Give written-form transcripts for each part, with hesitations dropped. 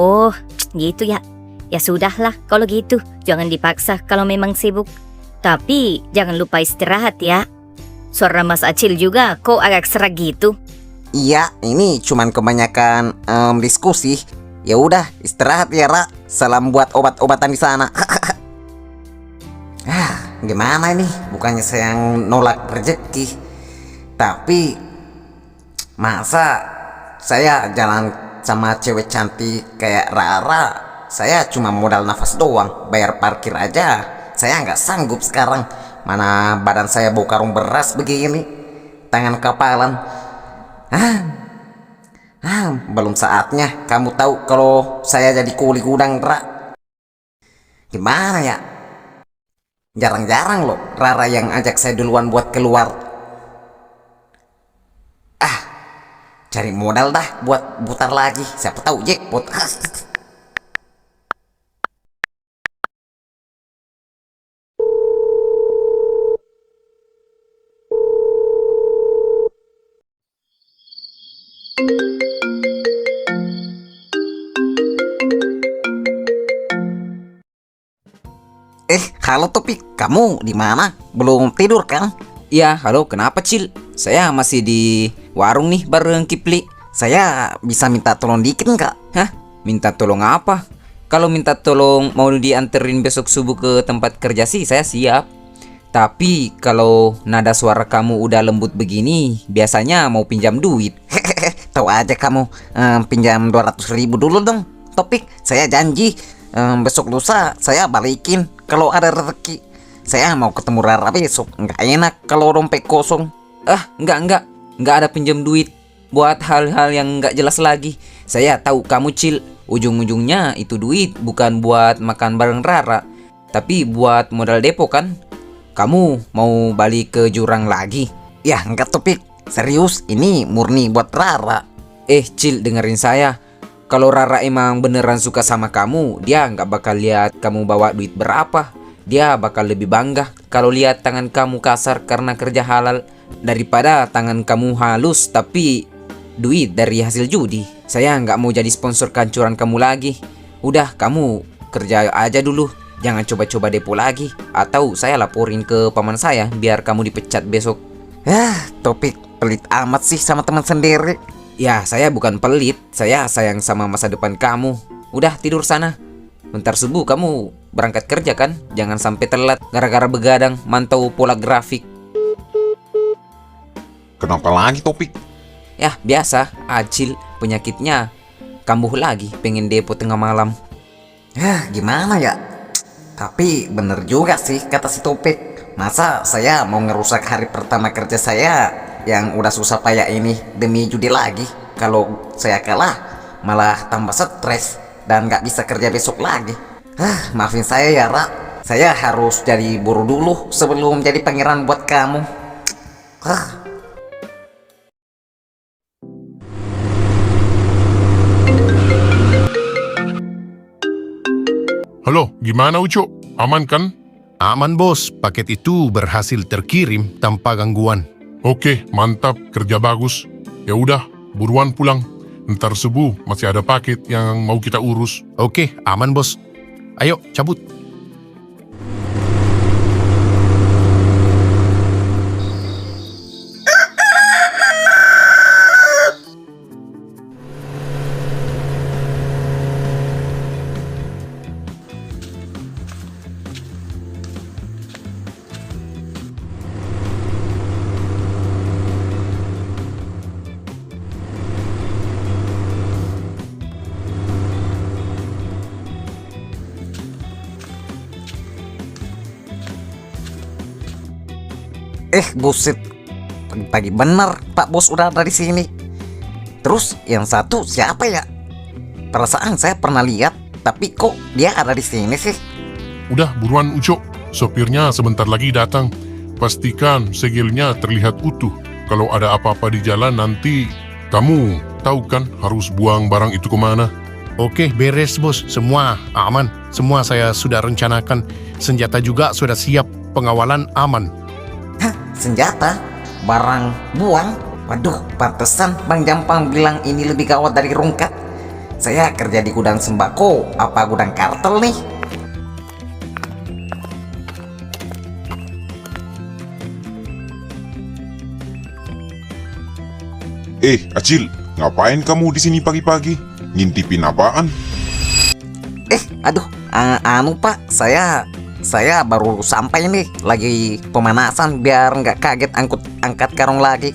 Oh, gitu ya. Ya sudahlah kalau gitu. Jangan dipaksa kalau memang sibuk. Tapi jangan lupa istirahat ya. Suara Mas Acil juga kok agak serak gitu. Iya, ini cuman kebanyakan diskusi. Ya udah, istirahat ya, Ra. Salam buat obat-obatan di sana. Gimana ini? Bukannya saya yang nolak rezeki, tapi masa saya jalan sama cewek cantik kayak Rara, saya cuma modal nafas doang, bayar parkir aja saya nggak sanggup sekarang. Mana badan saya bau karung beras begini, tangan kapalan. Belum saatnya kamu tahu kalau saya jadi kuli gudang, Ra. Gimana ya? Jarang-jarang loh Rara yang ajak saya duluan buat keluar. Cari modal dah buat putar lagi, siapa tahu jackpot. Halo Topik, kamu di mana? Belum tidur kan? Iya, halo, kenapa Cil? Saya masih di warung nih bareng Kipli. Saya bisa minta tolong dikit nggak? Hah? Minta tolong apa? Kalau minta tolong mau dianterin besok subuh ke tempat kerja sih saya siap. Tapi kalau nada suara kamu udah lembut begini, biasanya mau pinjam duit. Tahu aja kamu, pinjam 200.000 dulu dong Topik. Saya janji besok lusa saya balikin kalau ada rezeki. Saya mau ketemu Rara besok. Nggak enak kalau dompet kosong. Enggak ada pinjam duit buat hal-hal yang nggak jelas lagi. Saya tahu kamu Cil, ujung-ujungnya itu duit bukan buat makan bareng Rara, tapi buat modal depo kan. Kamu mau balik ke jurang lagi? Ya enggak Topik, serius, ini murni buat Rara. Cil, dengerin saya. Kalau Rara emang beneran suka sama kamu, dia nggak bakal lihat kamu bawa duit berapa. Dia bakal lebih bangga kalau lihat tangan kamu kasar karena kerja halal daripada tangan kamu halus tapi duit dari hasil judi. Saya nggak mau jadi sponsor kancuran kamu lagi. Udah, kamu kerja aja dulu. Jangan coba-coba depo lagi. Atau saya laporin ke paman saya biar kamu dipecat besok. Topik pelit amat sih sama teman sendiri. Ya, saya bukan pelit. Saya sayang sama masa depan kamu. Udah, tidur sana. Bentar subuh kamu berangkat kerja kan? Jangan sampai telat gara-gara begadang mantau pola grafik. Kenapa lagi Topik? Ya, biasa. Acil penyakitnya kambuh lagi, pengen depo tengah malam. Gimana ya? Tapi bener juga sih kata si Topik. Masa saya mau ngerusak hari pertama kerja saya yang udah susah payah ini demi judi lagi? Kalau saya kalah malah tambah stres dan gak bisa kerja besok lagi. Maafin saya ya Ra. Saya harus jadi buruh dulu sebelum jadi pangeran buat kamu. Halo, gimana Ucok? Aman kan? Aman bos, paket itu berhasil terkirim tanpa gangguan. Oke, mantap, kerja bagus. Ya udah, buruan pulang. Ntar subuh masih ada paket yang mau kita urus. Oke, aman bos. Ayo, cabut. Buset. Pagi-pagi bener Pak Bos udah ada di sini. Terus yang satu siapa ya? Perasaan saya pernah lihat, tapi kok dia ada di sini sih? Udah, buruan Ucok. Sopirnya sebentar lagi datang. Pastikan segelnya terlihat utuh. Kalau ada apa-apa di jalan nanti kamu tahu kan harus buang barang itu kemana. Oke, beres bos. Semua aman. Semua saya sudah rencanakan. Senjata juga sudah siap. Pengawalan aman. Senjata? Barang buang? Waduh, pantesan Bang Jampang bilang ini lebih gawat dari rungkat. Saya kerja di gudang sembako, apa gudang kartel nih? Acil, ngapain kamu di sini pagi-pagi? Ngintipin apaan? Aduh, anu Pak, saya baru sampai nih, lagi pemanasan biar nggak kaget angkat karung lagi.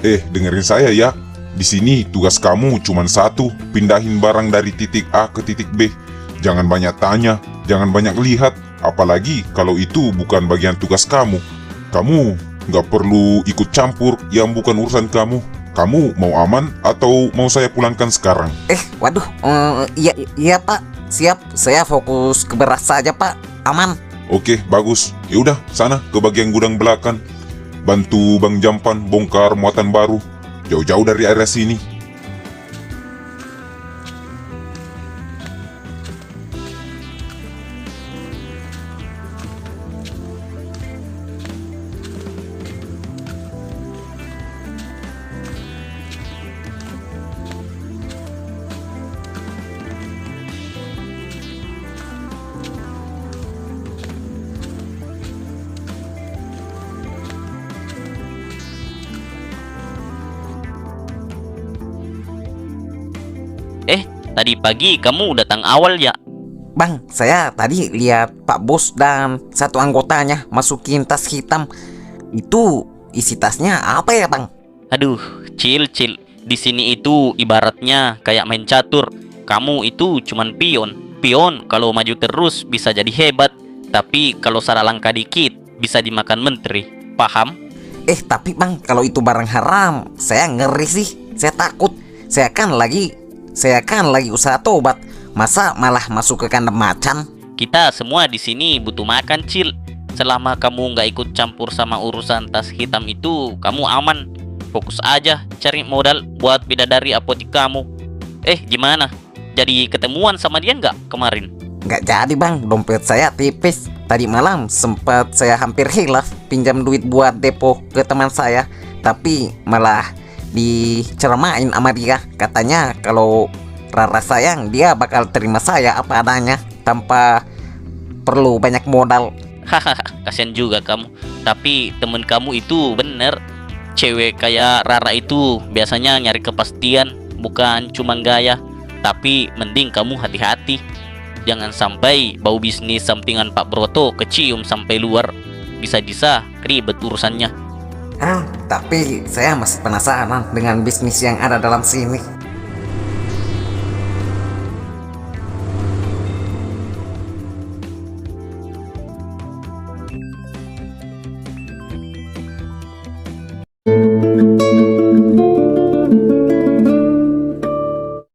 Dengerin saya ya. Di sini tugas kamu cuma satu, pindahin barang dari titik A ke titik B. Jangan banyak tanya, jangan banyak lihat, apalagi kalau itu bukan bagian tugas kamu. Kamu nggak perlu ikut campur yang bukan urusan kamu. Kamu mau aman atau mau saya pulangkan sekarang? Waduh, iya Pak, siap. Saya fokus ke beras saja Pak, aman. Oke, bagus. Ya udah, sana ke bagian gudang belakang. Bantu Bang Jampan bongkar muatan baru. Jauh-jauh dari area sini. Tadi pagi kamu datang awal ya? Bang, saya tadi lihat Pak Bos dan satu anggotanya masukin tas hitam. Itu isi tasnya apa ya Bang? Aduh, Cil. Di sini itu ibaratnya kayak main catur. Kamu itu cuman pion. Pion kalau maju terus bisa jadi hebat, tapi kalau salah langkah dikit bisa dimakan menteri. Paham? Tapi Bang, kalau itu barang haram, saya ngeri sih. Saya takut. Saya kan lagi usaha tobat. Masa malah masuk ke kandang macan? Kita semua di sini butuh makan, Cil. Selama kamu nggak ikut campur sama urusan tas hitam itu, kamu aman. Fokus aja cari modal buat bidadari apotik kamu. Gimana? Jadi ketemuan sama dia nggak kemarin? Nggak jadi Bang, dompet saya tipis. Tadi malam sempat saya hampir hilaf pinjam duit buat depo ke teman saya, tapi malah diceramain sama dia. Katanya kalau Rara sayang, dia bakal terima saya apa adanya tanpa perlu banyak modal. Hahaha, kasian juga kamu. Tapi temen kamu itu bener. Cewek kayak Rara itu biasanya nyari kepastian, bukan cuma gaya. Tapi mending kamu hati-hati. Jangan sampai bau bisnis sampingan Pak Broto kecium sampai luar. Bisa-bisa ribet urusannya. Tapi saya masih penasaran dengan bisnis yang ada dalam sini.